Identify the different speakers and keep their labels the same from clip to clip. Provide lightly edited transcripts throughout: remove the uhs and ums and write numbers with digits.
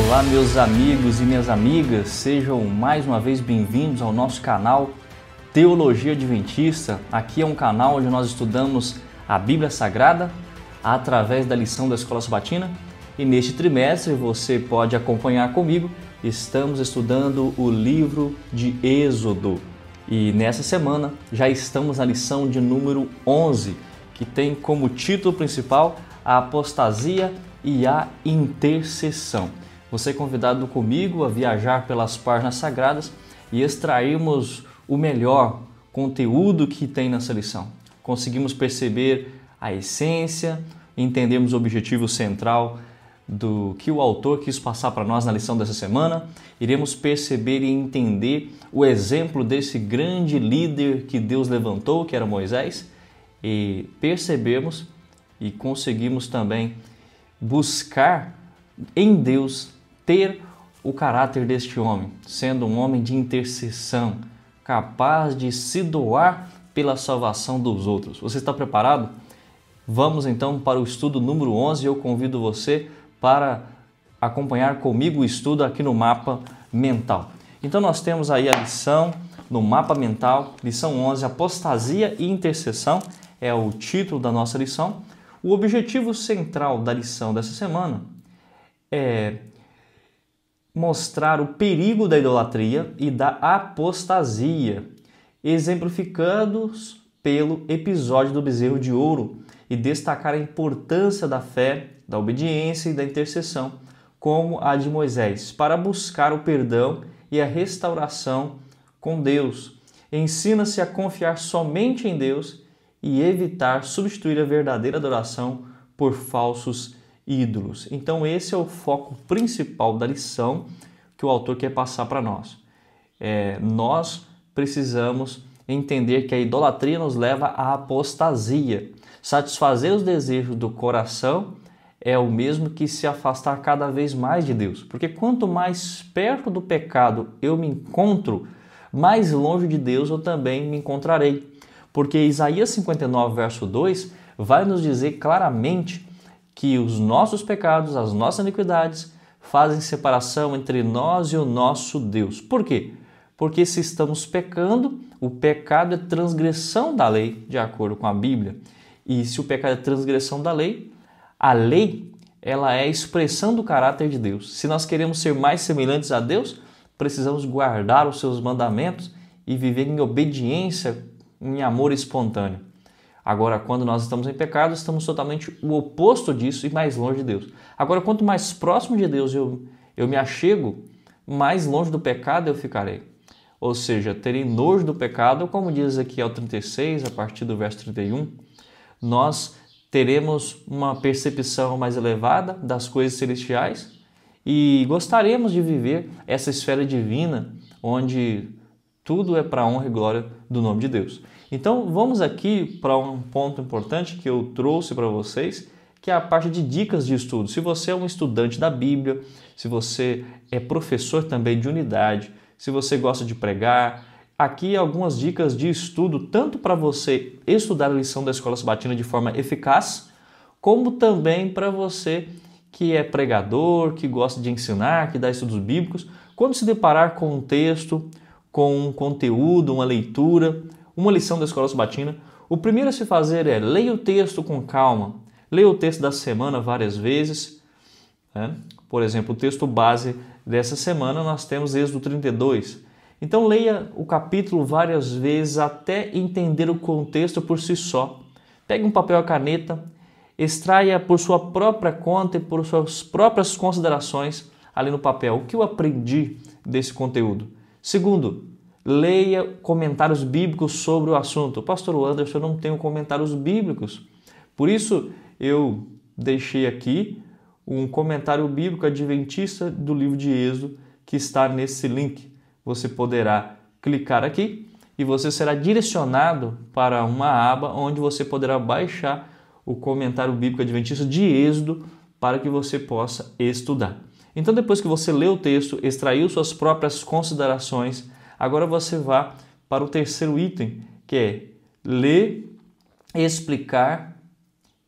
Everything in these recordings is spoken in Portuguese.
Speaker 1: Olá, meus amigos e minhas amigas, sejam mais uma vez bem-vindos ao nosso canal Teologia Adventista. Aqui é um canal onde nós estudamos a Bíblia Sagrada através da lição da Escola Sabatina e neste trimestre você pode acompanhar comigo. Estamos estudando o livro de Êxodo e nessa semana já estamos na lição de número 11, que tem como título principal a apostasia e a intercessão. Você é convidado comigo a viajar pelas páginas sagradas e extrairmos o melhor conteúdo que tem nessa lição. Conseguimos perceber a essência, entendemos o objetivo central do que o autor quis passar para nós na lição dessa semana. Iremos perceber e entender o exemplo desse grande líder que Deus levantou, que era Moisés, e percebemos e conseguimos também buscar em Deus ter o caráter deste homem, sendo um homem de intercessão, capaz de se doar pela salvação dos outros. Você está preparado? Vamos então para o estudo número 11 e eu convido você para acompanhar comigo o estudo aqui no mapa mental. Então nós temos aí a lição no mapa mental, lição 11, apostasia e intercessão, é o título da nossa lição. O objetivo central da lição dessa semana é mostrar o perigo da idolatria e da apostasia, exemplificados pelo episódio do bezerro de ouro, e destacar a importância da fé, da obediência e da intercessão, como a de Moisés, para buscar o perdão e a restauração com Deus. Ensina-se a confiar somente em Deus e evitar substituir a verdadeira adoração por falsos ídolos. Então esse é o foco principal da lição que o autor quer passar para nós. Nós precisamos entender que a idolatria nos leva à apostasia. Satisfazer os desejos do coração é o mesmo que se afastar cada vez mais de Deus. Porque quanto mais perto do pecado eu me encontro, mais longe de Deus eu também me encontrarei. Porque Isaías 59, verso 2, vai nos dizer claramente que os nossos pecados, as nossas iniquidades, fazem separação entre nós e o nosso Deus. Por quê? Porque se estamos pecando, o pecado é transgressão da lei, de acordo com a Bíblia. E se o pecado é transgressão da lei, a lei ela é a expressão do caráter de Deus. Se nós queremos ser mais semelhantes a Deus, precisamos guardar os seus mandamentos e viver em obediência, em amor espontâneo. Agora, quando nós estamos em pecado, estamos totalmente o oposto disso e mais longe de Deus. Agora, quanto mais próximo de Deus eu me achego, mais longe do pecado eu ficarei. Ou seja, terei nojo do pecado, como diz Ezequiel 36, a partir do verso 31, nós teremos uma percepção mais elevada das coisas celestiais e gostaríamos de viver essa esfera divina, onde tudo é para a honra e glória do nome de Deus. Então vamos aqui para um ponto importante que eu trouxe para vocês, que é a parte de dicas de estudo. Se você é um estudante da Bíblia, se você é professor também de unidade, se você gosta de pregar, aqui algumas dicas de estudo, tanto para você estudar a lição da Escola Sabatina de forma eficaz, como também para você que é pregador, que gosta de ensinar, que dá estudos bíblicos, quando se deparar com um texto, com um conteúdo, uma leitura, uma lição da Escola Sabatina, o primeiro a se fazer é leia o texto com calma, leia o texto da semana várias vezes. Por exemplo, o texto base dessa semana nós temos Êxodo 32. Então leia o capítulo várias vezes até entender o contexto por si só. Pegue um papel e caneta, extraia por sua própria conta e por suas próprias considerações ali no papel o que eu aprendi desse conteúdo. Segundo, leia comentários bíblicos sobre o assunto. Pastor Anderson, eu não tenho comentários bíblicos. Por isso, eu deixei aqui um comentário bíblico adventista do livro de Êxodo que está nesse link. Você poderá clicar aqui e você será direcionado para uma aba onde você poderá baixar o comentário bíblico adventista de Êxodo para que você possa estudar. Então, depois que você leu o texto, extraiu suas próprias considerações, agora você vá para o terceiro item, que é ler, explicar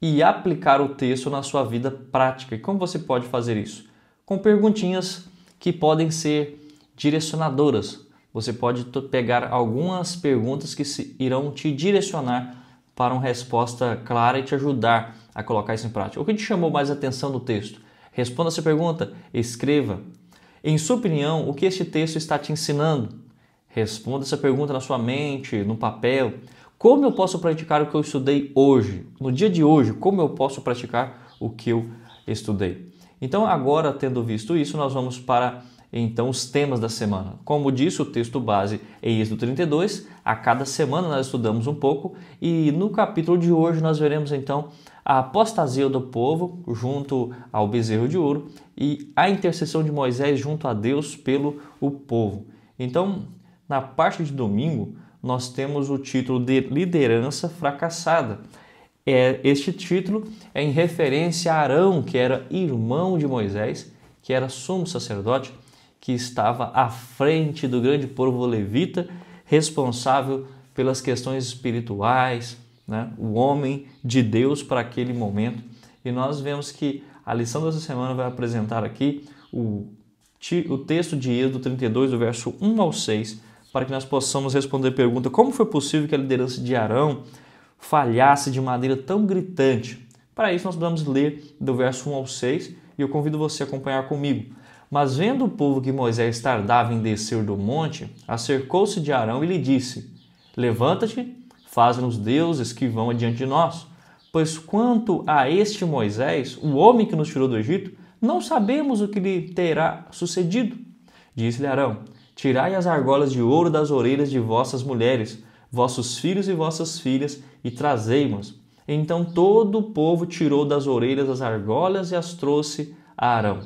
Speaker 1: e aplicar o texto na sua vida prática. E como você pode fazer isso? com perguntinhas que podem ser direcionadoras. Você pode pegar algumas perguntas que irão te direcionar para uma resposta clara e te ajudar a colocar isso em prática. O que te chamou mais atenção no texto? Responda essa pergunta, escreva. Em sua opinião, o que este texto está te ensinando? Responda essa pergunta na sua mente, no papel. Como eu posso praticar o que eu estudei hoje? No dia de hoje, como eu posso praticar o que eu estudei? Então, agora, tendo visto isso, nós vamos para então os temas da semana. Como disse, o texto base é Êxodo 32. A cada semana nós estudamos um pouco e no capítulo de hoje nós veremos então a apostasia do povo junto ao bezerro de ouro e a intercessão de Moisés junto a Deus pelo o povo. Então, na parte de domingo, nós temos o título de liderança fracassada. Este título é em referência a Arão, que era irmão de Moisés, que era sumo sacerdote, que estava à frente do grande povo levita, responsável pelas questões espirituais, né? O homem de Deus para aquele momento. E nós vemos que a lição dessa semana vai apresentar aqui o texto de Êxodo 32, do verso 1 ao 6, para que nós possamos responder a pergunta: como foi possível que a liderança de Arão falhasse de maneira tão gritante? Para isso nós vamos ler do verso 1 ao 6 e eu convido você a acompanhar comigo. Mas vendo o povo que Moisés tardava em descer do monte, acercou-se de Arão e lhe disse: levanta-te, faz-nos deuses que vão adiante de nós. Pois quanto a este Moisés, o homem que nos tirou do Egito, não sabemos o que lhe terá sucedido. Disse-lhe Arão: tirai as argolas de ouro das orelhas de vossas mulheres, vossos filhos e vossas filhas, e trazei-mos. Então todo o povo tirou das orelhas as argolas e as trouxe a Arão.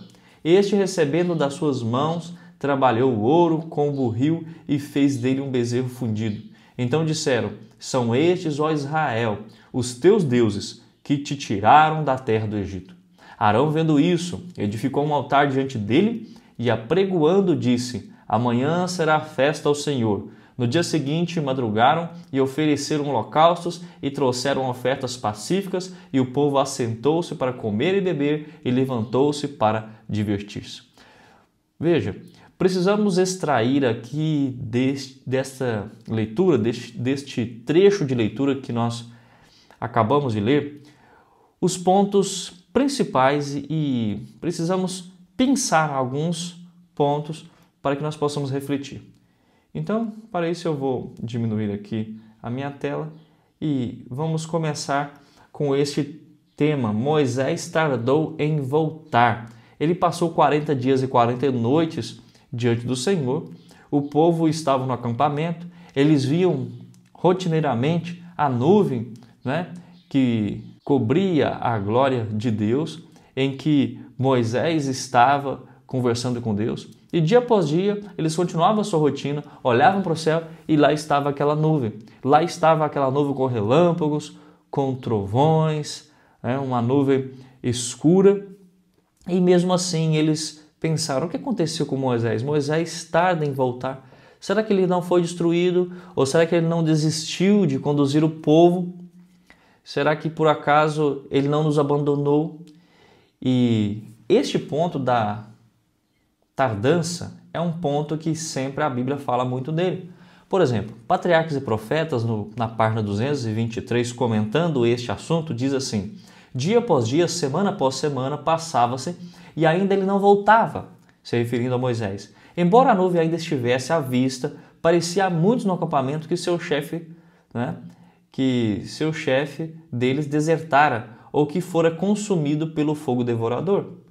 Speaker 1: Este, recebendo das suas mãos, trabalhou o ouro com o burril e fez dele um bezerro fundido. Então disseram: são estes, ó Israel, os teus deuses, que te tiraram da terra do Egito. Arão, vendo isso, edificou um altar diante dele e, apregoando, disse: amanhã será festa ao Senhor. No dia seguinte, madrugaram e ofereceram holocaustos e trouxeram ofertas pacíficas, e o povo assentou-se para comer e beber e levantou-se para divertir-se. Veja, precisamos extrair aqui desta leitura, deste trecho de leitura que nós acabamos de ler, os pontos principais e precisamos pensar alguns pontos para que nós possamos refletir. Então, para isso eu vou diminuir aqui a minha tela e vamos começar com este tema: Moisés tardou em voltar. Ele passou 40 dias e 40 noites diante do Senhor, o povo estava no acampamento, eles viam rotineiramente a nuvem, né, que cobria a glória de Deus, em que Moisés estava conversando com Deus. E dia após dia, eles continuavam a sua rotina, olhavam para o céu e lá estava aquela nuvem. Lá estava aquela nuvem com relâmpagos, com trovões, uma nuvem escura. E mesmo assim eles pensaram: o que aconteceu com Moisés? Moisés tarda em voltar. Será que ele não foi destruído? Ou será que ele não desistiu de conduzir o povo? Será que por acaso ele não nos abandonou? E este ponto da tardança é um ponto que sempre a Bíblia fala muito dele. Por exemplo, Patriarcas e Profetas, na página 223, comentando este assunto, diz assim: dia após dia, semana após semana, passava-se e ainda ele não voltava, se referindo a Moisés. Embora a nuvem ainda estivesse à vista, parecia a muitos no acampamento que seu chefe deles desertara ou que fora consumido pelo fogo devorador.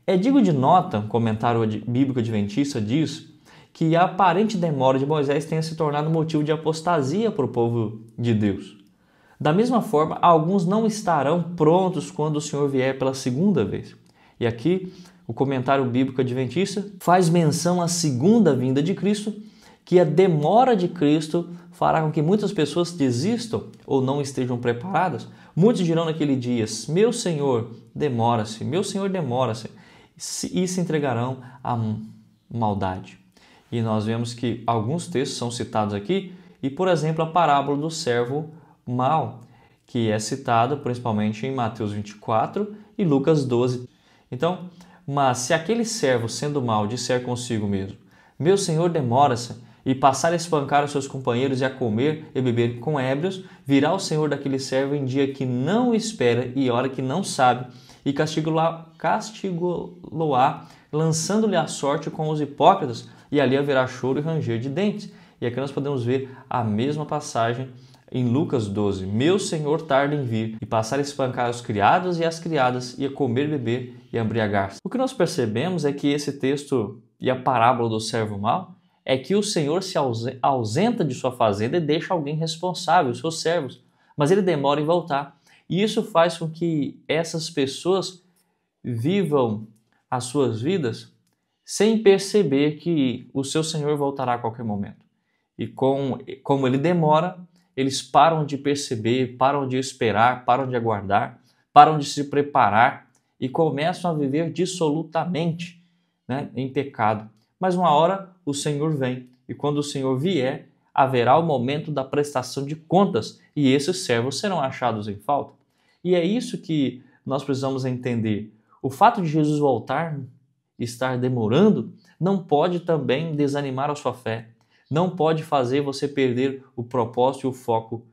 Speaker 1: É digno de nota, um comentário bíblico adventista diz, que a aparente demora de Moisés tenha se tornado motivo de apostasia para o povo de Deus. Da mesma forma, alguns não estarão prontos quando o Senhor vier pela segunda vez. E aqui, o comentário bíblico adventista faz menção à segunda vinda de Cristo, que a demora de Cristo fará com que muitas pessoas desistam ou não estejam preparadas. Muitos dirão naquele dia: meu Senhor, demora-se, meu Senhor, demora-se, e se entregarão à maldade. E nós vemos que alguns textos são citados aqui, e por exemplo a parábola do servo mau, que é citada principalmente em Mateus 24 e Lucas 12. Então, Mas se aquele servo, sendo mau, disser consigo mesmo: meu senhor demora-se, e passar a espancar os seus companheiros e a comer e beber com ébrios, virá o senhor daquele servo em dia que não espera e hora que não sabe, e castigá-lo-á, lançando-lhe a sorte com os hipócritas, e ali haverá choro e ranger de dentes. E aqui nós podemos ver a mesma passagem em Lucas 12. Meu senhor tarda em vir, e passar a espancar os criados e as criadas, e a comer, beber e embriagar-se. O que nós percebemos é que esse texto e a parábola do servo mau é que o Senhor se ausenta de sua fazenda e deixa alguém responsável, os seus servos, mas ele demora em voltar. E isso faz com que essas pessoas vivam as suas vidas sem perceber que o seu Senhor voltará a qualquer momento. E como ele demora, eles param de perceber, param de esperar, param de aguardar, param de se preparar e começam a viver dissolutamente, em pecado. Mas uma hora o Senhor vem, e quando o Senhor vier, haverá o momento da prestação de contas, e esses servos serão achados em falta. E é isso que nós precisamos entender. O fato de Jesus voltar, estar demorando, não pode também desanimar a sua fé, não pode fazer você perder o propósito e o foco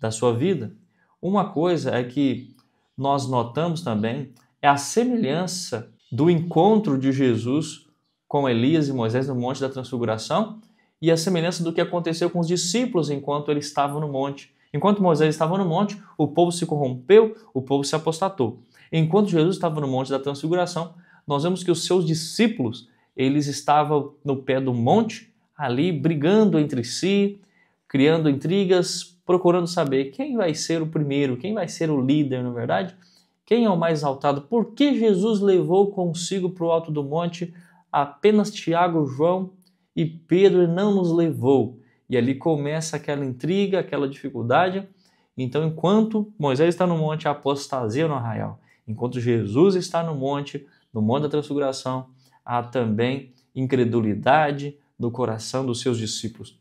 Speaker 1: da sua vida. Uma coisa é que nós notamos também é a semelhança do encontro de Jesus com Elias e Moisés no Monte da Transfiguração e a semelhança do que aconteceu com os discípulos enquanto eles estavam no monte. Enquanto Moisés estava no monte, o povo se corrompeu, o povo se apostatou. Enquanto Jesus estava no Monte da Transfiguração, nós vemos que os seus discípulos, eles estavam no pé do monte, ali brigando entre si, criando intrigas, procurando saber quem vai ser o primeiro, quem vai ser o líder, na verdade, quem é o mais exaltado. Por que Jesus levou consigo para o alto do monte apenas Tiago, João e Pedro não nos levou? E ali começa aquela intriga, aquela dificuldade. Então, enquanto Moisés está no monte, a apostasia no arraial. Enquanto Jesus está no monte da Transfiguração, há também incredulidade no coração dos seus discípulos.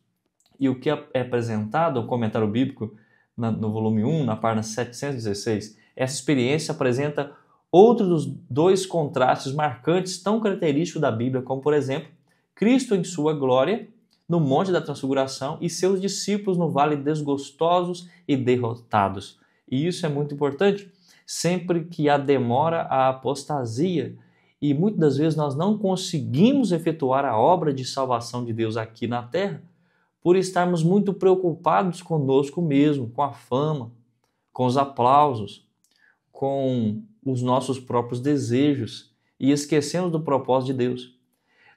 Speaker 1: E o que é apresentado, o comentário bíblico, no volume 1, na página 716, essa experiência apresenta outro dos dois contrastes marcantes tão característicos da Bíblia, como, por exemplo, Cristo em sua glória, no Monte da Transfiguração, e seus discípulos no vale desgostosos e derrotados. E isso é muito importante. Sempre que há demora, há apostasia. E muitas das vezes nós não conseguimos efetuar a obra de salvação de Deus aqui na terra por estarmos muito preocupados conosco mesmo, com a fama, com os aplausos, com os nossos próprios desejos e esquecemos do propósito de Deus.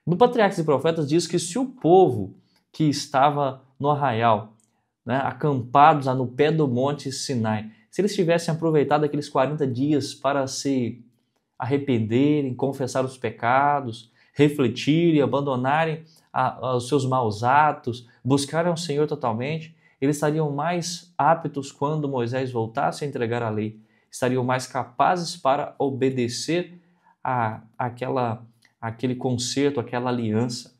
Speaker 1: No Patriarcas e Profetas diz que se o povo que estava no arraial, acampados no pé do monte Sinai, se eles tivessem aproveitado aqueles 40 dias para se arrependerem, confessar os pecados, refletirem, abandonarem os seus maus atos, buscarem o Senhor totalmente, eles estariam mais aptos quando Moisés voltasse a entregar a lei, estariam mais capazes para obedecer aquele concerto, aquela aliança.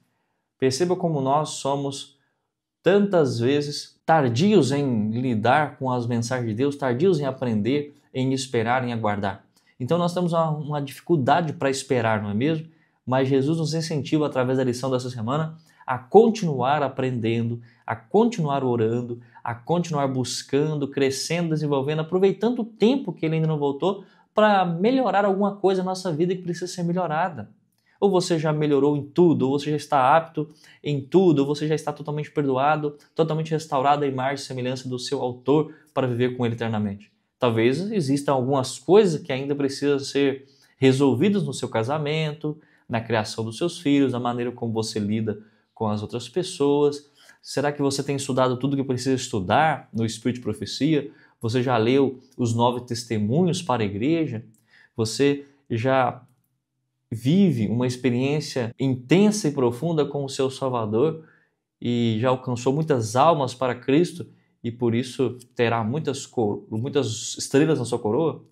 Speaker 1: Perceba como nós somos tantas vezes tardios em lidar com as mensagens de Deus, tardios em aprender, em esperar, em aguardar. Então nós temos uma dificuldade para esperar, não é mesmo? Mas Jesus nos incentiva, através da lição dessa semana, a continuar aprendendo, a continuar orando, a continuar buscando, crescendo, desenvolvendo, aproveitando o tempo que ele ainda não voltou para melhorar alguma coisa na nossa vida que precisa ser melhorada. Ou você já melhorou em tudo, ou você já está apto em tudo, ou você já está totalmente perdoado, totalmente restaurado à imagem e semelhança do seu autor para viver com ele eternamente. Talvez existam algumas coisas que ainda precisam ser resolvidas no seu casamento, na criação dos seus filhos, na maneira como você lida com as outras pessoas. Será que você tem estudado tudo que precisa estudar no Espírito de Profecia? Você já leu os 9 testemunhos para a igreja? Você já vive uma experiência intensa e profunda com o seu Salvador e já alcançou muitas almas para Cristo e por isso terá muitas estrelas na sua coroa?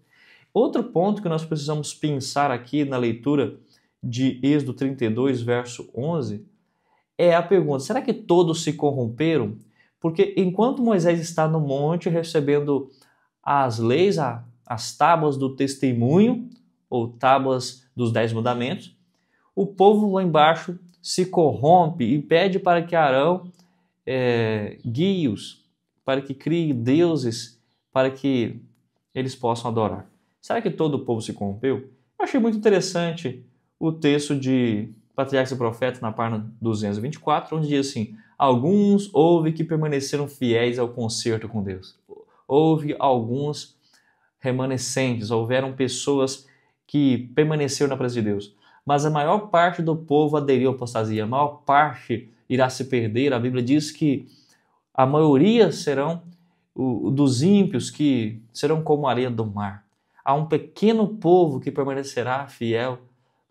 Speaker 1: Outro ponto que nós precisamos pensar aqui na leitura de Êxodo 32, verso 11, é a pergunta: será que todos se corromperam? Porque enquanto Moisés está no monte recebendo as leis, as tábuas do testemunho, ou tábuas dos 10 mandamentos, o povo lá embaixo se corrompe e pede para que Arão guie-os, para que crie deuses, para que eles possam adorar. Será que todo o povo se corrompeu? Eu achei muito interessante o texto de Patriarcas e Profetas na página 224, onde diz assim: alguns houve que permaneceram fiéis ao concerto com Deus. Houve alguns remanescentes, houveram pessoas que permaneceram na presença de Deus. Mas a maior parte do povo aderiu à apostasia, a maior parte irá se perder. A Bíblia diz que a maioria serão dos ímpios, que serão como a areia do mar. Há um pequeno povo que permanecerá fiel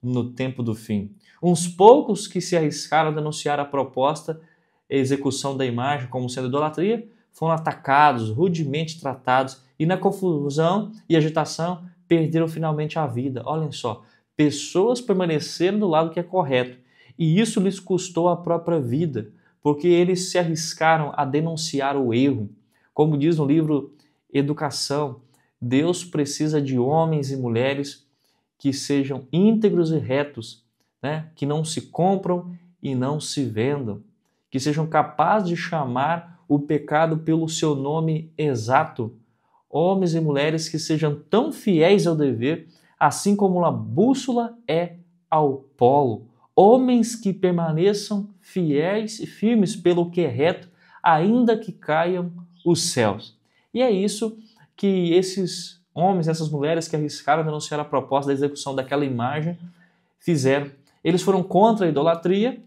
Speaker 1: no tempo do fim. Uns poucos que se arriscaram a denunciar a proposta e execução da imagem como sendo idolatria, foram atacados, rudemente tratados e na confusão e agitação perderam finalmente a vida. Olhem só, pessoas permaneceram do lado que é correto e isso lhes custou a própria vida, porque eles se arriscaram a denunciar o erro. Como diz no livro Educação, Deus precisa de homens e mulheres que sejam íntegros e retos, né? Que não se compram e não se vendam, que sejam capazes de chamar o pecado pelo seu nome exato. Homens e mulheres que sejam tão fiéis ao dever, assim como a bússola é ao polo. Homens que permaneçam fiéis e firmes pelo que é reto, ainda que caiam os céus. E é isso que esses homens, essas mulheres que arriscaram denunciar a proposta da execução daquela imagem fizeram. Eles foram contra a idolatria,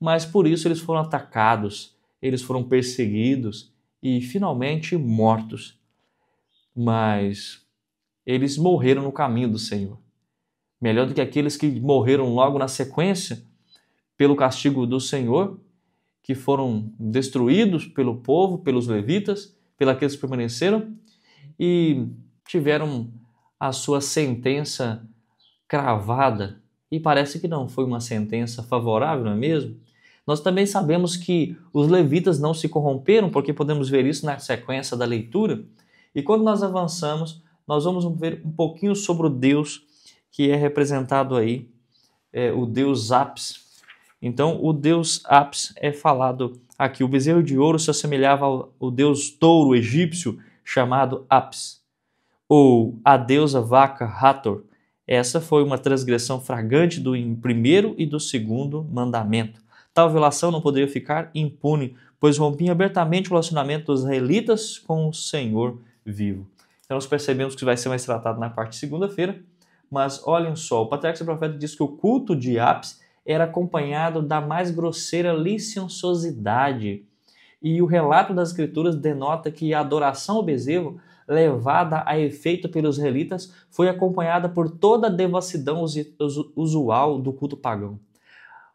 Speaker 1: mas por isso eles foram atacados, eles foram perseguidos e finalmente mortos. Mas eles morreram no caminho do Senhor. Melhor do que aqueles que morreram logo na sequência pelo castigo do Senhor, que foram destruídos pelo povo, pelos levitas, pelos aqueles que permaneceram e tiveram a sua sentença cravada. E parece que não foi uma sentença favorável, não é mesmo? Nós também sabemos que os levitas não se corromperam, porque podemos ver isso na sequência da leitura. E quando nós avançamos, nós vamos ver um pouquinho sobre o Deus que é representado aí, o Deus Apis. Então, o Deus Apis é falado aqui. O bezerro de ouro se assemelhava ao deus touro egípcio chamado Apis, ou a deusa vaca Hathor. Essa foi uma transgressão flagrante do primeiro e do segundo mandamento. Tal violação não poderia ficar impune, pois rompia abertamente o relacionamento dos israelitas com o Senhor vivo. Então nós percebemos que vai ser mais tratado na parte de segunda-feira, mas olhem só, o Patriarca e Profeta diz que o culto de Apis era acompanhado da mais grosseira licenciosidade. E o relato das Escrituras denota que a adoração ao bezerro, levada a efeito pelos israelitas, foi acompanhada por toda a devassidão usual do culto pagão.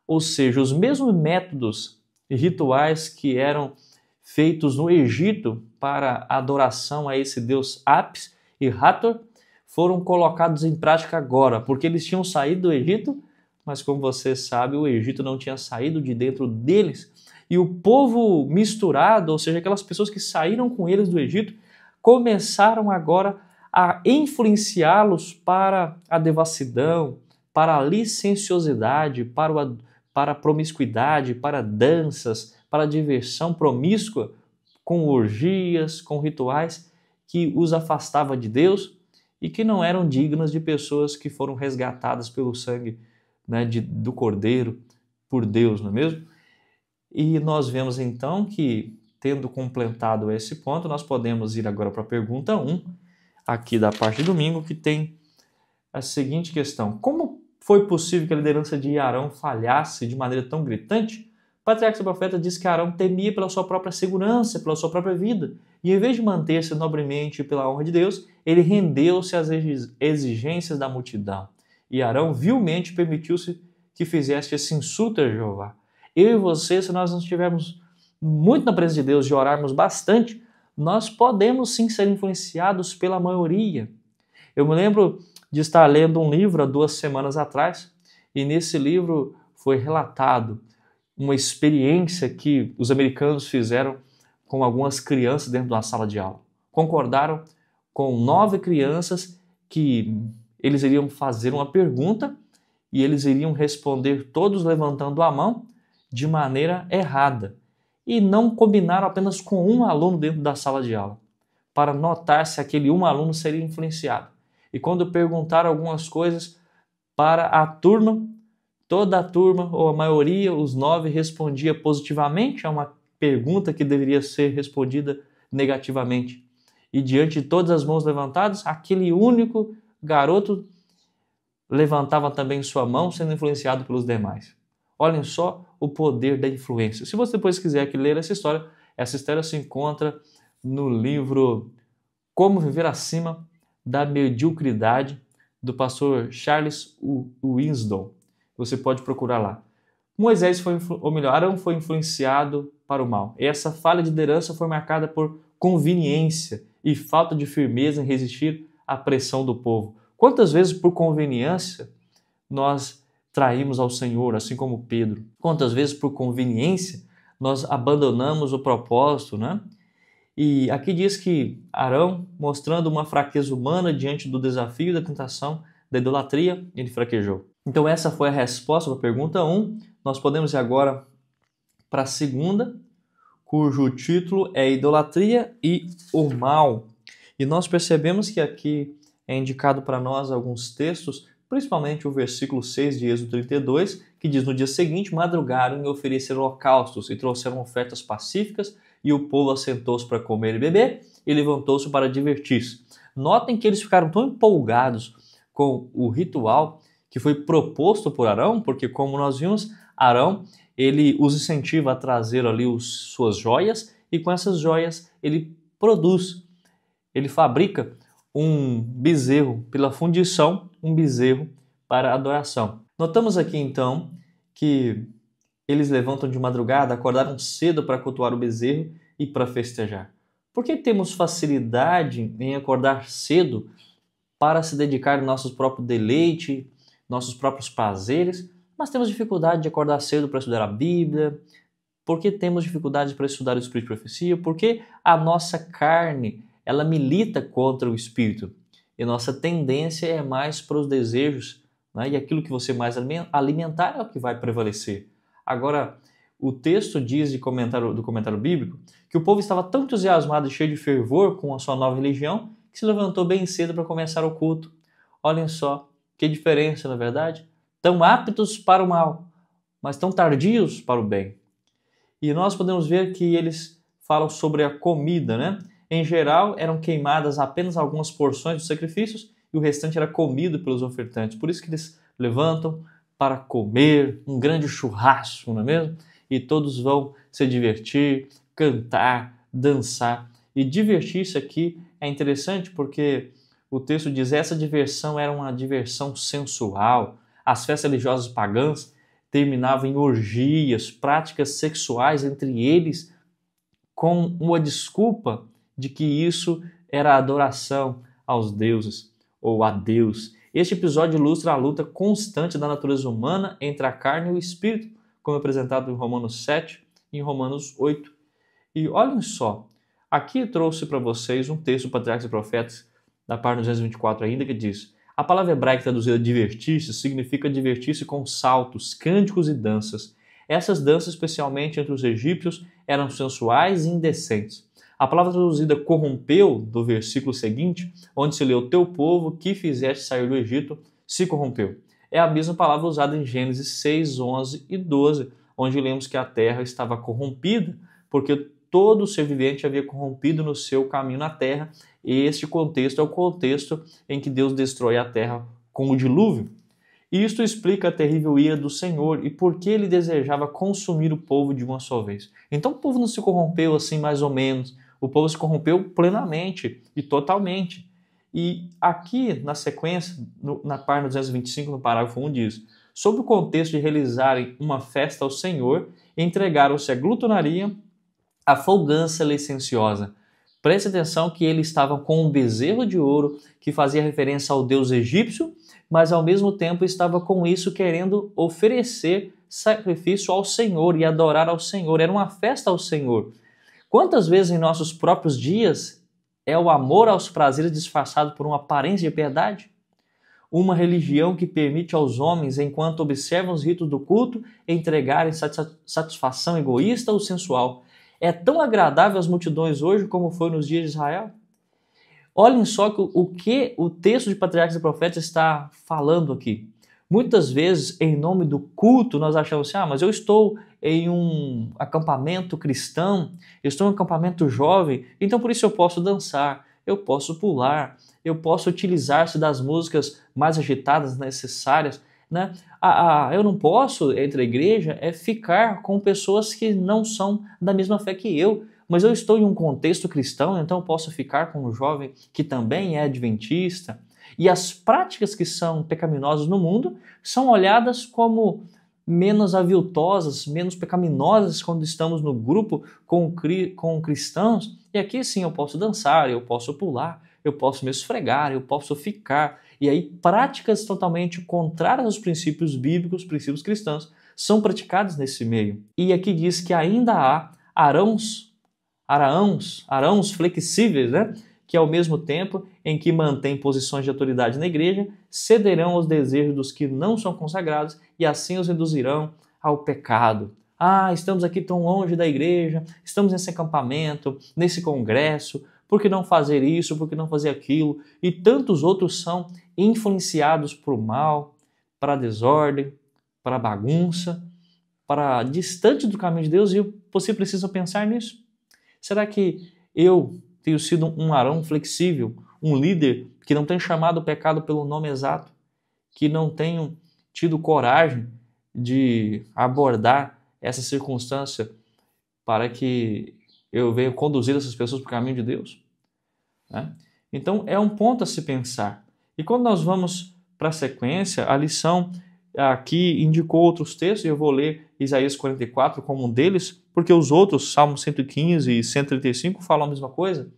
Speaker 1: Ou seja, os mesmos métodos e rituais que eram feitos no Egito para a adoração a esse deus Apis e Hathor foram colocados em prática agora, porque eles tinham saído do Egito, mas como você sabe, o Egito não tinha saído de dentro deles. E o povo misturado, ou seja, aquelas pessoas que saíram com eles do Egito, começaram agora a influenciá-los para a devassidão, para a licenciosidade, para a promiscuidade, para danças, para a diversão promíscua, com orgias, com rituais que os afastava de Deus e que não eram dignas de pessoas que foram resgatadas pelo sangue, né, do Cordeiro por Deus, não é mesmo? E nós vemos então que, tendo completado esse ponto, nós podemos ir agora para a pergunta 1, aqui da parte de domingo, que tem a seguinte questão: como foi possível que a liderança de Arão falhasse de maneira tão gritante? O Patriarca e Profeta diz que Arão temia pela sua própria segurança, pela sua própria vida, e em vez de manter-se nobremente pela honra de Deus, ele rendeu-se às exigências da multidão. E Arão vilmente permitiu-se que fizesse esse insulto a Jeová. Eu e você, se nós não estivermos muito na presença de Deus e orarmos bastante, nós podemos sim ser influenciados pela maioria. Eu me lembro de estar lendo um livro há 2 semanas atrás, e nesse livro foi relatado uma experiência que os americanos fizeram com algumas crianças dentro de uma sala de aula. Concordaram com 9 crianças que eles iriam fazer uma pergunta e eles iriam responder todos levantando a mão de maneira errada. E não combinaram apenas com um aluno dentro da sala de aula, para notar se aquele um aluno seria influenciado. E quando perguntaram algumas coisas para a turma, toda a turma, ou a maioria, os 9, respondia positivamente a uma pergunta que deveria ser respondida negativamente. E diante de todas as mãos levantadas, aquele único garoto levantava também sua mão, sendo influenciado pelos demais. Olhem só o poder da influência. Se você depois quiser aqui ler essa história se encontra no livro Como Viver Acima da Mediocridade, do pastor Charles Winston. Você pode procurar lá. Arão foi influenciado para o mal. Essa falha de liderança foi marcada por conveniência e falta de firmeza em resistir à pressão do povo. Quantas vezes, por conveniência, nós traímos ao Senhor, assim como Pedro? Quantas vezes, por conveniência, nós abandonamos o propósito, né? E aqui diz que Arão, mostrando uma fraqueza humana diante do desafio da tentação da idolatria, ele fraquejou. Então essa foi a resposta para a pergunta 1. Nós podemos ir agora para a segunda, cujo título é Idolatria e o Mal. E nós percebemos que aqui é indicado para nós alguns textos, principalmente o versículo 6 de Êxodo 32, que diz: no dia seguinte madrugaram e ofereceram holocaustos e trouxeram ofertas pacíficas, e o povo assentou-se para comer e beber e levantou-se para divertir-se. Notem que eles ficaram tão empolgados com o ritual que foi proposto por Arão, porque como nós vimos, Arão ele os incentiva a trazer ali suas joias, e com essas joias ele fabrica um bezerro pela fundição, um bezerro para adoração. Notamos aqui então que eles levantam de madrugada, acordaram cedo para cultuar o bezerro e para festejar. Por que temos facilidade em acordar cedo para se dedicar ao nosso próprio deleite, nossos próprios prazeres, mas temos dificuldade de acordar cedo para estudar a Bíblia? Por que temos dificuldade para estudar o Espírito de Profecia? Porque a nossa carne, ela milita contra o Espírito. E nossa tendência é mais para os desejos, né? E aquilo que você mais alimentar é o que vai prevalecer. Agora, o texto diz do comentário bíblico que o povo estava tão entusiasmado e cheio de fervor com a sua nova religião que se levantou bem cedo para começar o culto. Olhem só, que diferença, na verdade? Tão aptos para o mal, mas tão tardios para o bem. E nós podemos ver que eles falam sobre a comida, né? Em geral, eram queimadas apenas algumas porções dos sacrifícios e o restante era comido pelos ofertantes. Por isso que eles levantam para comer um grande churrasco, não é mesmo? E todos vão se divertir, cantar, dançar. E divertir-se aqui é interessante porque o texto diz que essa diversão era uma diversão sensual. As festas religiosas pagãs terminavam em orgias, práticas sexuais entre eles, com uma desculpa de que isso era adoração aos deuses ou a Deus. Este episódio ilustra a luta constante da natureza humana entre a carne e o espírito, como apresentado em Romanos 7 e em Romanos 8. E olhem só, aqui trouxe para vocês um texto do Patriarcas e Profetas, da página 224 ainda, que diz: a palavra hebraica traduzida divertir-se significa divertir-se com saltos, cânticos e danças. Essas danças, especialmente entre os egípcios, eram sensuais e indecentes. A palavra traduzida corrompeu, do versículo seguinte, onde se lê: o teu povo que fizeste sair do Egito se corrompeu. É a mesma palavra usada em Gênesis 6, 11 e 12, onde lemos que a terra estava corrompida, porque todo ser vivente havia corrompido no seu caminho na terra, e este contexto é o contexto em que Deus destrói a terra com o dilúvio. E isto explica a terrível ira do Senhor e por que ele desejava consumir o povo de uma só vez. Então o povo não se corrompeu assim mais ou menos, o povo se corrompeu plenamente e totalmente. E aqui na sequência, na página 225, no parágrafo 1, diz: sob o contexto de realizarem uma festa ao Senhor, entregaram-se à glutonaria, à folgança licenciosa. Preste atenção que eles estavam com um bezerro de ouro que fazia referência ao deus egípcio, mas ao mesmo tempo estava com isso querendo oferecer sacrifício ao Senhor e adorar ao Senhor. Era uma festa ao Senhor. Quantas vezes em nossos próprios dias é o amor aos prazeres disfarçado por uma aparência de piedade? uma religião que permite aos homens, enquanto observam os ritos do culto, entregarem satisfação egoísta ou sensual. É tão agradável às multidões hoje como foi nos dias de Israel? Olhem só o que o texto de Patriarcas e Profetas está falando aqui. Muitas vezes, em nome do culto, nós achamos assim, mas eu estou em um acampamento cristão, eu estou em um acampamento jovem, então por isso eu posso dançar, eu posso pular, eu posso utilizar-se das músicas mais agitadas, necessárias, né? Eu não posso, entre a igreja, ficar com pessoas que não são da mesma fé que eu, mas eu estou em um contexto cristão, então eu posso ficar com um jovem que também é adventista. E as práticas que são pecaminosas no mundo são olhadas como menos aviltosas, menos pecaminosas quando estamos no grupo com cristãos. E aqui sim eu posso dançar, eu posso pular, eu posso me esfregar, eu posso ficar. E aí práticas totalmente contrárias aos princípios bíblicos, princípios cristãos, são praticadas nesse meio. E aqui diz que ainda há arãos flexíveis, né? Que ao mesmo tempo em que mantêm posições de autoridade na igreja, cederão aos desejos dos que não são consagrados e assim os induzirão ao pecado. Estamos aqui tão longe da igreja, estamos nesse acampamento, nesse congresso, por que não fazer isso, por que não fazer aquilo? E tantos outros são influenciados para o mal, para a desordem, para a bagunça, para distante do caminho de Deus, e você precisa pensar nisso. Será que eu tenho sido um Arão flexível, um líder que não tem chamado o pecado pelo nome exato, que não tenho tido coragem de abordar essa circunstância para que eu venha conduzir essas pessoas para o caminho de Deus? Né? Então é um ponto a se pensar. E quando nós vamos para a sequência, a lição aqui indicou outros textos, e eu vou ler Isaías 44 como um deles, porque os outros, Salmo 115 e 135, falam a mesma coisa.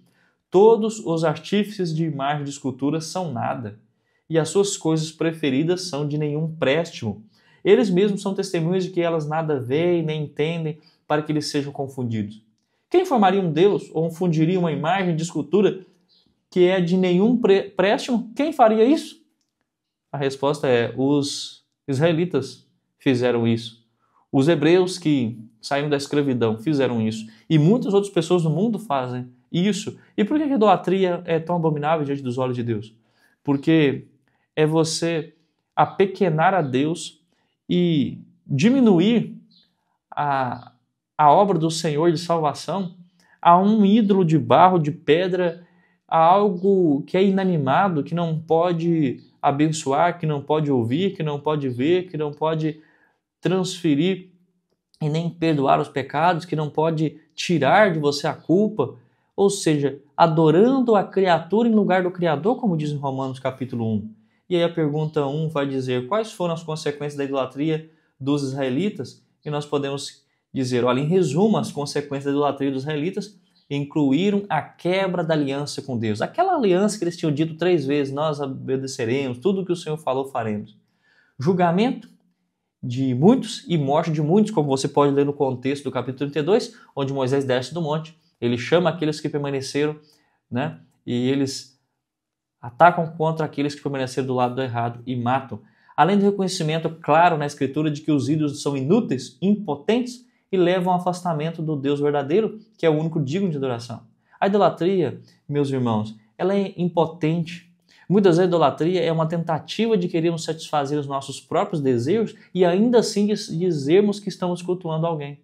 Speaker 1: Todos os artífices de imagem de escultura são nada, e as suas coisas preferidas são de nenhum préstimo. Eles mesmos são testemunhas de que elas nada veem nem entendem, para que eles sejam confundidos. Quem formaria um Deus ou fundiria uma imagem de escultura que é de nenhum préstimo? Quem faria isso? A resposta é: os israelitas fizeram isso. Os hebreus que saíram da escravidão fizeram isso. E muitas outras pessoas no mundo fazem isso. E por que a idolatria é tão abominável diante dos olhos de Deus? Porque é você apequenar a Deus e diminuir a obra do Senhor de salvação a um ídolo de barro, de pedra, a algo que é inanimado, que não pode abençoar, que não pode ouvir, que não pode ver, que não pode transferir e nem perdoar os pecados, que não pode tirar de você a culpa, ou seja, adorando a criatura em lugar do Criador, como diz em Romanos capítulo 1. E aí a pergunta 1 vai dizer quais foram as consequências da idolatria dos israelitas, e nós podemos dizer, olha, em resumo, as consequências da idolatria dos israelitas incluíram a quebra da aliança com Deus. Aquela aliança que eles tinham dito 3 vezes, nós obedeceremos, tudo o que o Senhor falou faremos. Julgamento de muitos e morte de muitos, como você pode ler no contexto do capítulo 32, onde Moisés desce do monte, ele chama aqueles que permaneceram, né, e eles atacam contra aqueles que permaneceram do lado do errado e matam. Além do reconhecimento claro na Escritura de que os ídolos são inúteis, impotentes e levam ao afastamento do Deus verdadeiro, que é o único digno de adoração. A idolatria, meus irmãos, ela é impotente. Muitas vezes a idolatria é uma tentativa de querermos satisfazer os nossos próprios desejos e ainda assim dizermos que estamos cultuando alguém.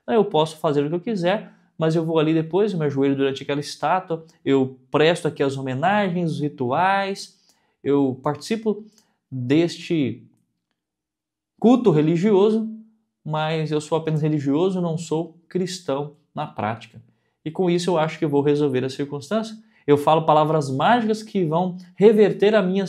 Speaker 1: Eu posso fazer o que eu quiser, mas eu vou ali depois, eu me ajoelho durante aquela estátua, eu presto aqui as homenagens, os rituais, eu participo deste culto religioso, mas eu sou apenas religioso, não sou cristão na prática. E com isso eu acho que eu vou resolver a circunstância. Eu falo palavras mágicas que vão reverter a minha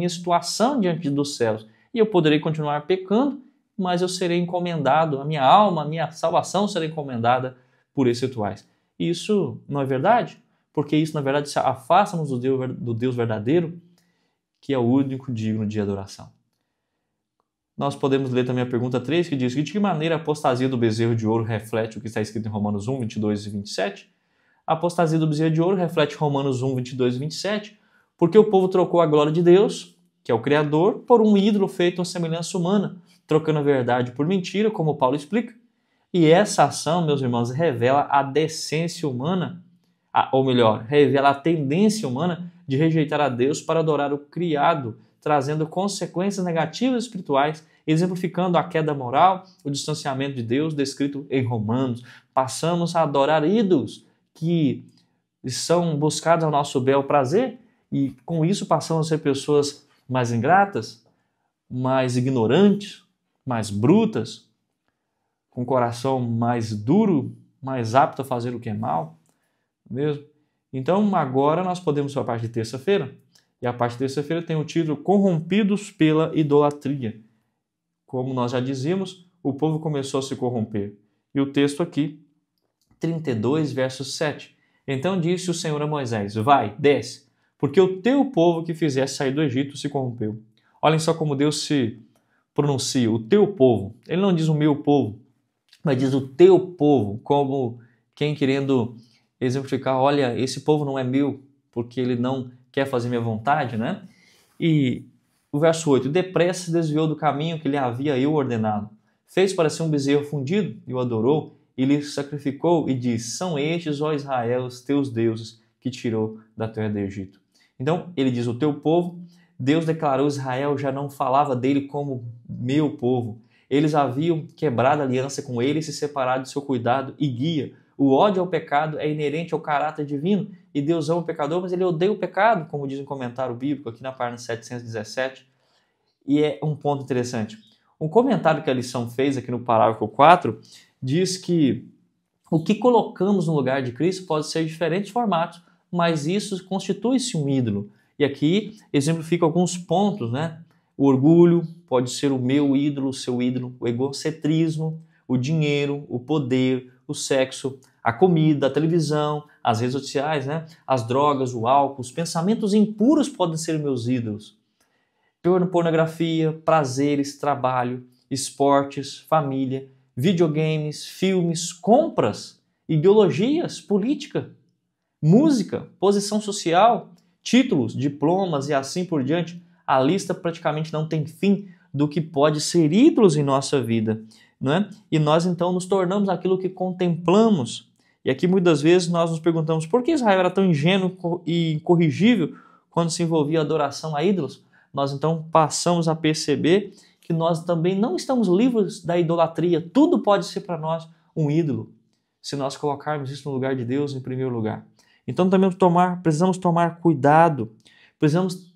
Speaker 1: situação diante dos céus. E eu poderei continuar pecando, mas eu serei encomendado, a minha alma, a minha salvação será encomendada por esses rituais. E isso não é verdade? Porque isso, na verdade, se afasta-nos do Deus verdadeiro, que é o único digno de adoração. Nós podemos ler também a pergunta 3, que diz: de que maneira a apostasia do bezerro de ouro reflete o que está escrito em Romanos 1, 22 e 27? A apostasia do bezerro de ouro reflete Romanos 1, 22 e 27, porque o povo trocou a glória de Deus que é o Criador, por um ídolo feito em semelhança humana, trocando a verdade por mentira, como Paulo explica. E essa ação, meus irmãos, revela a decência humana, ou melhor, revela a tendência humana de rejeitar a Deus para adorar o criado, trazendo consequências negativas espirituais, exemplificando a queda moral, o distanciamento de Deus, descrito em Romanos. Passamos a adorar ídolos que são buscados ao nosso bel prazer, e com isso passamos a ser pessoas mais ingratas, mais ignorantes, mais brutas, com coração mais duro, mais apto a fazer o que é mal, mesmo. Então agora nós podemos ir para a parte de terça-feira, e a parte de terça-feira tem o título Corrompidos pela Idolatria. Como nós já dizíamos, o povo começou a se corromper. E o texto aqui, 32, verso 7. Então disse o Senhor a Moisés: vai, desce, porque o teu povo que fizeste sair do Egito se corrompeu. Olhem só como Deus se pronuncia, o teu povo. Ele não diz o meu povo, mas diz o teu povo, como quem querendo exemplificar, olha, esse povo não é meu, porque ele não quer fazer minha vontade, né? E o verso 8, depressa se desviou do caminho que lhe havia eu ordenado. Fez parecer um bezerro fundido e o adorou, e lhe sacrificou e diz, são estes, ó Israel, os teus deuses que tirou da terra do Egito. Então, ele diz o teu povo. Deus declarou Israel, já não falava dele como meu povo. Eles haviam quebrado a aliança com ele e se separado de seu cuidado e guia. O ódio ao pecado é inerente ao caráter divino e Deus ama o pecador, mas ele odeia o pecado, como diz um comentário bíblico aqui na página 717. E é um ponto interessante. Um comentário que a lição fez aqui no parágrafo 4 diz que o que colocamos no lugar de Cristo pode ser de diferentes formatos, mas isso constitui-se um ídolo. E aqui exemplifica alguns pontos, né? O orgulho pode ser o meu ídolo, o seu ídolo, o egocentrismo, o dinheiro, o poder, o sexo, a comida, a televisão, as redes sociais, né? As drogas, o álcool, os pensamentos impuros podem ser meus ídolos. Pornografia, prazeres, trabalho, esportes, família, videogames, filmes, compras, ideologias, política, música, posição social, títulos, diplomas e assim por diante. A lista praticamente não tem fim do que pode ser ídolos em nossa vida, não é? E nós então nos tornamos aquilo que contemplamos. E aqui muitas vezes nós nos perguntamos por que Israel era tão ingênuo e incorrigível quando se envolvia em adoração a ídolos. Nós então passamos a perceber que nós também não estamos livres da idolatria. Tudo pode ser para nós um ídolo, se nós colocarmos isso no lugar de Deus em primeiro lugar. Então também precisamos tomar cuidado, precisamos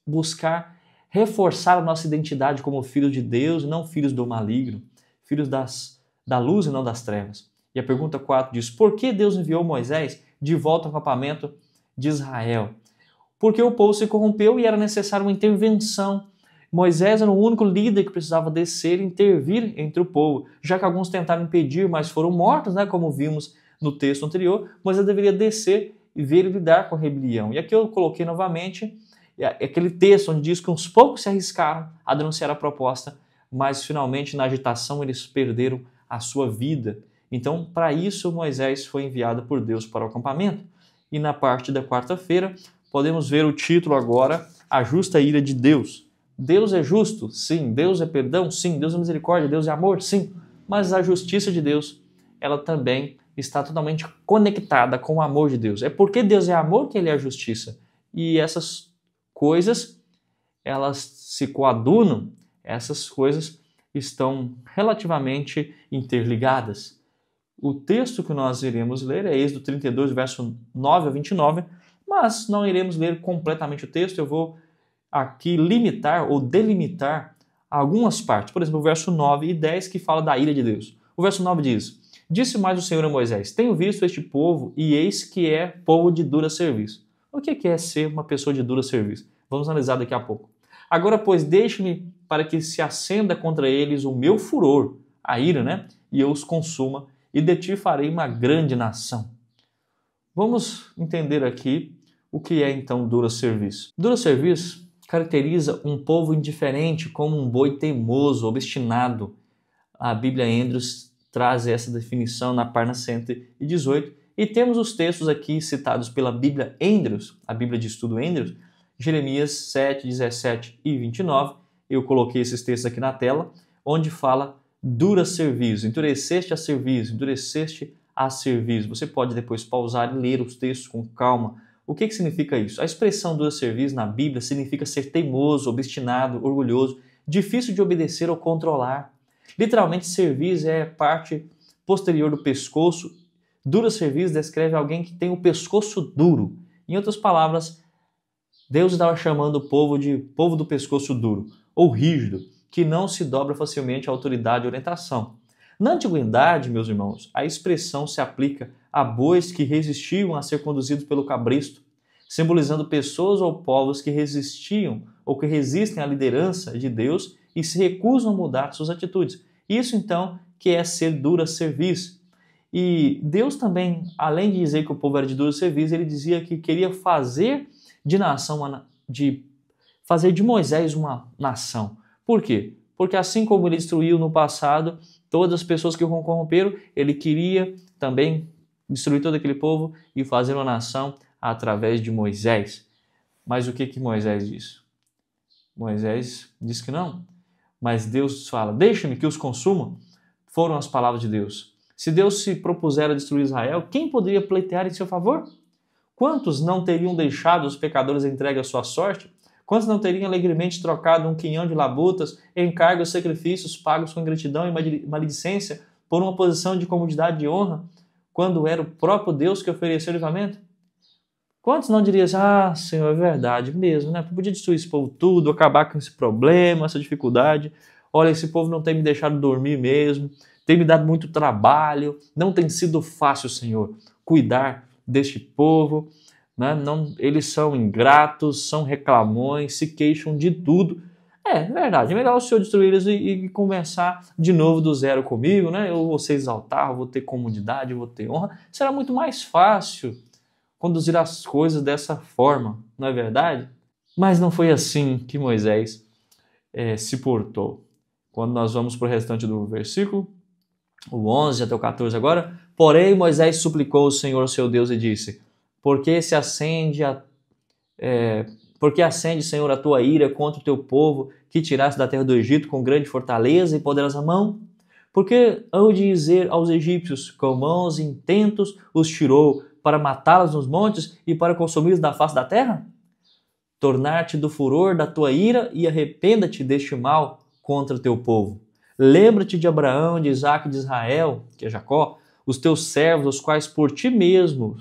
Speaker 1: buscar reforçar a nossa identidade como filhos de Deus e não filhos do maligno, filhos da luz e não das trevas. E a pergunta 4 diz, por que Deus enviou Moisés de volta ao acampamento de Israel? Porque o povo se corrompeu e era necessária uma intervenção. Moisés era o único líder que precisava descer e intervir entre o povo, já que alguns tentaram impedir, mas foram mortos, né, como vimos no texto anterior. Moisés deveria descer e ver e lidar com a rebelião. E aqui eu coloquei novamente aquele texto onde diz que uns poucos se arriscaram a denunciar a proposta, mas finalmente na agitação eles perderam a sua vida. Então, para isso, Moisés foi enviado por Deus para o acampamento. E na parte da quarta-feira, podemos ver o título agora, A Justa Ira de Deus. Deus é justo? Sim. Deus é perdão? Sim. Deus é misericórdia? Deus é amor? Sim. Mas a justiça de Deus, ela também está totalmente conectada com o amor de Deus. É porque Deus é amor que ele é a justiça. E essas coisas, elas se coadunam, essas coisas estão relativamente interligadas. O texto que nós iremos ler é Êxodo 32, verso 9 a 29, mas não iremos ler completamente o texto, eu vou aqui limitar ou delimitar algumas partes. Por exemplo, o verso 9 e 10 que fala da ira de Deus. O verso 9 diz, disse mais o Senhor a Moisés, tenho visto este povo e eis que é povo de dura serviço. O que é ser uma pessoa de dura serviço? Vamos analisar daqui a pouco. Agora, pois, deixe-me para que se acenda contra eles o meu furor, a ira, né? E eu os consuma, e de ti farei uma grande nação. Vamos entender aqui o que é, então, dura serviço. Dura serviço caracteriza um povo indiferente como um boi teimoso, obstinado. A Bíblia Andrews traz essa definição na página 118, e temos os textos aqui citados pela Bíblia Andrews, a Bíblia de Estudo Andrews, Jeremias 7, 17 e 29. Eu coloquei esses textos aqui na tela, onde fala dura serviço, endureceste a serviço, endureceste a serviço. Você pode depois pausar e ler os textos com calma. O que significa isso? A expressão dura serviço na Bíblia significa ser teimoso, obstinado, orgulhoso, difícil de obedecer ou controlar. Literalmente, cerviz é parte posterior do pescoço. Dura cerviz descreve alguém que tem o pescoço duro. Em outras palavras, Deus estava chamando o povo de povo do pescoço duro, ou rígido, que não se dobra facilmente à autoridade e orientação. Na antiguidade, meus irmãos, a expressão se aplica a bois que resistiam a ser conduzidos pelo cabresto, simbolizando pessoas ou povos que resistiam ou que resistem à liderança de Deus e se recusam a mudar suas atitudes. Isso, então, que é ser dura cerviz. E Deus também, além de dizer que o povo era de dura cerviz, ele dizia que queria fazer de Moisés uma nação. Por quê? Porque assim como ele destruiu no passado todas as pessoas que o corromperam, ele queria também destruir todo aquele povo e fazer uma nação através de Moisés. Mas o que Moisés disse? Moisés disse que não. Mas Deus fala, deixa-me que os consuma. Foram as palavras de Deus. Se Deus se propuser a destruir Israel, quem poderia pleitear em seu favor? Quantos não teriam deixado os pecadores entregues à sua sorte? Quantos não teriam alegremente trocado um quinhão de labutas, encargos, sacrifícios pagos com ingratidão e maledicência por uma posição de comodidade e honra, quando era o próprio Deus que ofereceu o livramento? Quantos não diriam assim, Senhor, é verdade mesmo, né? Podia destruir esse povo tudo, acabar com esse problema, essa dificuldade. Olha, esse povo não tem me deixado dormir mesmo, tem me dado muito trabalho, não tem sido fácil, Senhor, cuidar deste povo, né? Não, eles são ingratos, são reclamões, se queixam de tudo. É verdade, é melhor o Senhor destruir eles e começar de novo do zero comigo, né? Eu vou ser exaltar, eu vou ter comodidade, eu vou ter honra. Será muito mais fácil conduzir as coisas dessa forma, não é verdade? Mas não foi assim que Moisés se portou. Quando nós vamos para o restante do versículo, o 11 até o 14 agora, porém Moisés suplicou ao Senhor seu Deus e disse, porque acende, Senhor, a tua ira contra o teu povo, que tiraste da terra do Egito com grande fortaleza e poderosa mão? Porque hão de dizer aos egípcios, com mãos intentos os tirou, para matá-los nos montes e para consumi-los da face da terra? Tornar-te do furor da tua ira e arrependa-te deste mal contra o teu povo. Lembra-te de Abraão, de Isaque e de Israel, que é Jacó, os teus servos, os quais por ti mesmo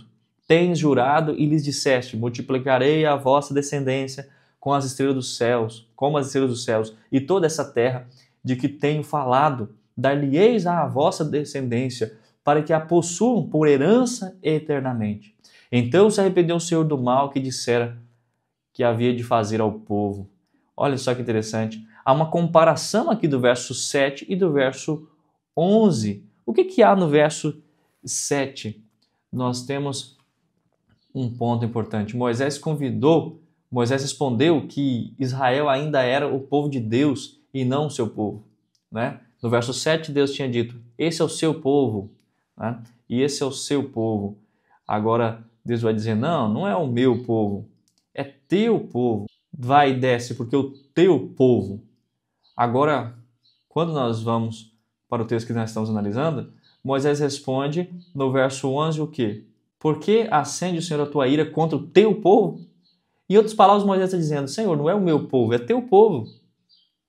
Speaker 1: tens jurado e lhes disseste, multiplicarei a vossa descendência como as estrelas dos céus, e toda essa terra de que tenho falado, dar-lhe-eis à vossa descendência, para que a possuam por herança eternamente. Então se arrependeu o Senhor do mal que dissera que havia de fazer ao povo. Olha só que interessante. Há uma comparação aqui do verso 7 e do verso 11. O que há no verso 7? Nós temos um ponto importante. Moisés respondeu que Israel ainda era o povo de Deus e não o seu povo, né? No verso 7, Deus tinha dito, esse é o seu povo, né? E esse é o seu povo. Agora, Deus vai dizer, não é o meu povo, é teu povo. Vai e desce, porque o teu povo. Agora, quando nós vamos para o texto que nós estamos analisando, Moisés responde no verso 11 o quê? Por que acende o Senhor a tua ira contra o teu povo? Em outras palavras, Moisés está dizendo, Senhor, não é o meu povo, é teu povo,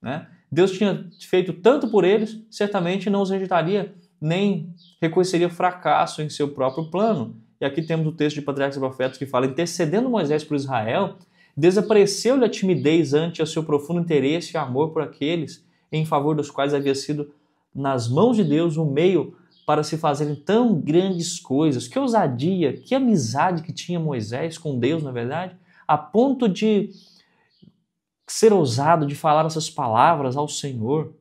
Speaker 1: né? Deus tinha feito tanto por eles, certamente não os rejeitaria, nem reconheceria fracasso em seu próprio plano. E aqui temos o texto de Patriarcas e Profetas que fala, intercedendo Moisés por Israel, desapareceu-lhe a timidez ante o seu profundo interesse e amor por aqueles em favor dos quais havia sido nas mãos de Deus um meio para se fazerem tão grandes coisas. Que ousadia, que amizade que tinha Moisés com Deus, na verdade, a ponto de ser ousado de falar essas palavras ao Senhor.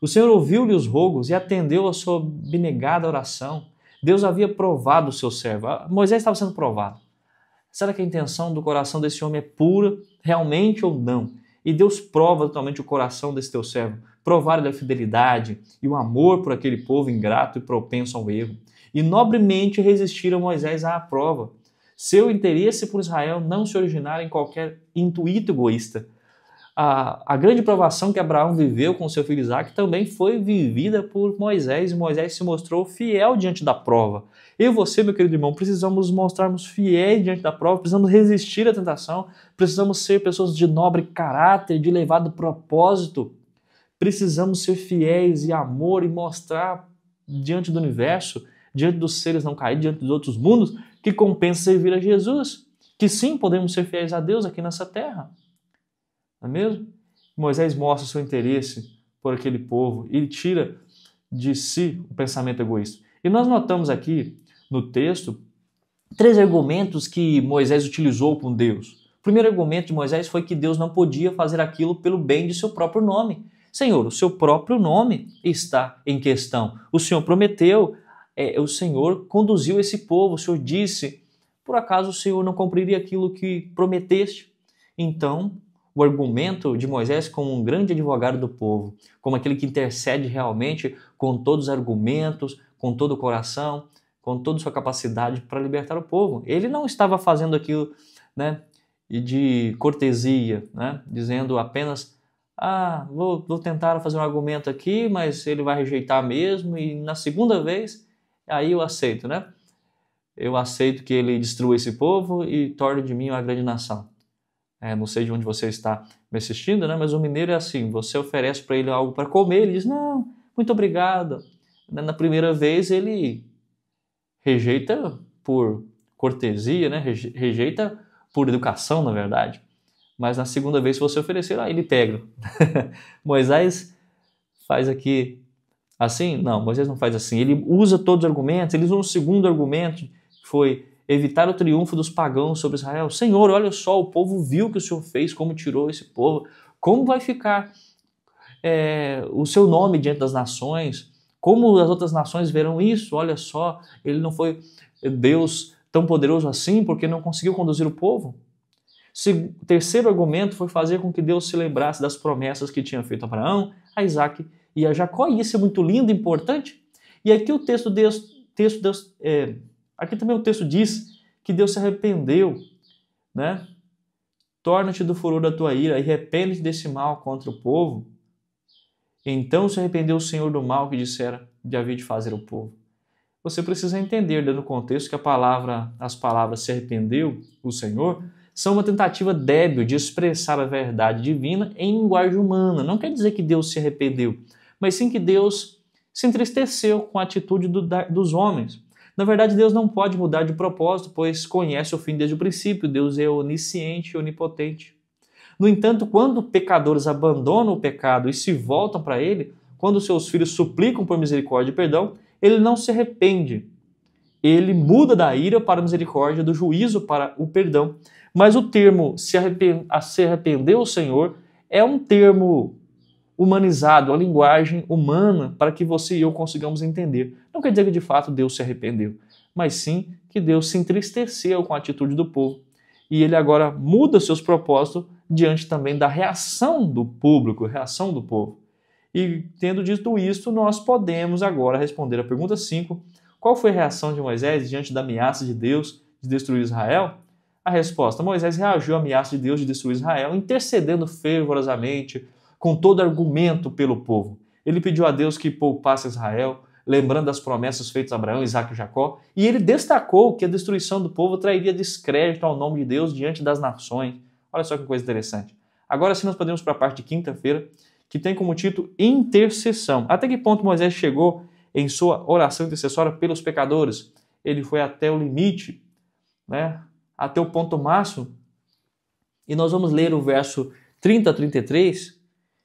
Speaker 1: O Senhor ouviu-lhe os rogos e atendeu a sua abnegada oração. Deus havia provado o seu servo. Moisés estava sendo provado. Será que a intenção do coração desse homem é pura, realmente ou não? E Deus prova totalmente o coração desse teu servo. Provar-lhe a fidelidade e o amor por aquele povo ingrato e propenso ao erro. E nobremente resistiram Moisés à prova. Seu interesse por Israel não se originara em qualquer intuito egoísta. A grande provação que Abraão viveu com seu filho Isaque também foi vivida por Moisés, e Moisés se mostrou fiel diante da prova. Eu e você, meu querido irmão, precisamos mostrarmos fiéis diante da prova, precisamos resistir à tentação, precisamos ser pessoas de nobre caráter, de elevado propósito, precisamos ser fiéis e amor e mostrar diante do universo, diante dos seres não caídos, diante dos outros mundos, que compensa servir a Jesus, que sim, podemos ser fiéis a Deus aqui nessa terra. Não é mesmo? Moisés mostra o seu interesse por aquele povo e tira de si o pensamento egoísta. E nós notamos aqui no texto 3 argumentos que Moisés utilizou com Deus. O primeiro argumento de Moisés foi que Deus não podia fazer aquilo pelo bem de seu próprio nome. Senhor, o seu próprio nome está em questão. O Senhor prometeu, o Senhor conduziu esse povo, o Senhor disse, por acaso o Senhor não cumpriria aquilo que prometeste? Então, o argumento de Moisés como um grande advogado do povo, como aquele que intercede realmente com todos os argumentos, com todo o coração, com toda a sua capacidade para libertar o povo. Ele não estava fazendo aquilo, né, de cortesia, né, dizendo apenas, vou tentar fazer um argumento aqui, mas ele vai rejeitar mesmo, e na segunda vez, aí eu aceito, né? Eu aceito que ele destrua esse povo e torne de mim uma grande nação. Não sei de onde você está me assistindo, né? Mas o mineiro é assim, você oferece para ele algo para comer, ele diz, não, muito obrigado. Na primeira vez ele rejeita por cortesia, né? Rejeita por educação, na verdade. Mas na segunda vez, se você oferecer, ele pega. Moisés faz aqui assim? Não, Moisés não faz assim. Ele usa todos os argumentos, ele usa um segundo argumento, que foi evitar o triunfo dos pagãos sobre Israel. Senhor, olha só, o povo viu o que o Senhor fez, como tirou esse povo. Como vai ficar o seu nome diante das nações? Como as outras nações verão isso? Olha só, ele não foi Deus tão poderoso assim porque não conseguiu conduzir o povo. O terceiro argumento foi fazer com que Deus se lembrasse das promessas que tinha feito a Abraão, a Isaque e a Jacó. E isso é muito lindo e importante. E aqui o texto aqui também o texto diz que Deus se arrependeu, né? Torna-te do furor da tua ira e arrepende-te desse mal contra o povo. Então se arrependeu o Senhor do mal que dissera de haver de fazer o povo. Você precisa entender, dentro do contexto, que as palavras se arrependeu o Senhor são uma tentativa débil de expressar a verdade divina em linguagem humana. Não quer dizer que Deus se arrependeu, mas sim que Deus se entristeceu com a atitude dos homens. Na verdade, Deus não pode mudar de propósito, pois conhece o fim desde o princípio. Deus é onisciente e onipotente. No entanto, quando pecadores abandonam o pecado e se voltam para Ele, quando seus filhos suplicam por misericórdia e perdão, Ele não se arrepende. Ele muda da ira para a misericórdia, do juízo para o perdão. Mas o termo se arrepender o Senhor é um termo humanizado, a linguagem humana para que você e eu consigamos entender. Não quer dizer que de fato Deus se arrependeu, mas sim que Deus se entristeceu com a atitude do povo. E ele agora muda seus propósitos diante também da reação do público, reação do povo. E tendo dito isso, nós podemos agora responder a pergunta 5. Qual foi a reação de Moisés diante da ameaça de Deus de destruir Israel? A resposta: Moisés reagiu à ameaça de Deus de destruir Israel, intercedendo fervorosamente, com todo argumento pelo povo. Ele pediu a Deus que poupasse Israel, lembrando das promessas feitas a Abraão, Isaque e Jacó, e ele destacou que a destruição do povo trairia descrédito ao nome de Deus diante das nações. Olha só que coisa interessante. Agora sim nós podemos para a parte de quinta-feira, que tem como título intercessão. Até que ponto Moisés chegou em sua oração intercessória pelos pecadores? Ele foi até o limite, né? Até o ponto máximo. E nós vamos ler o verso 30 a 33,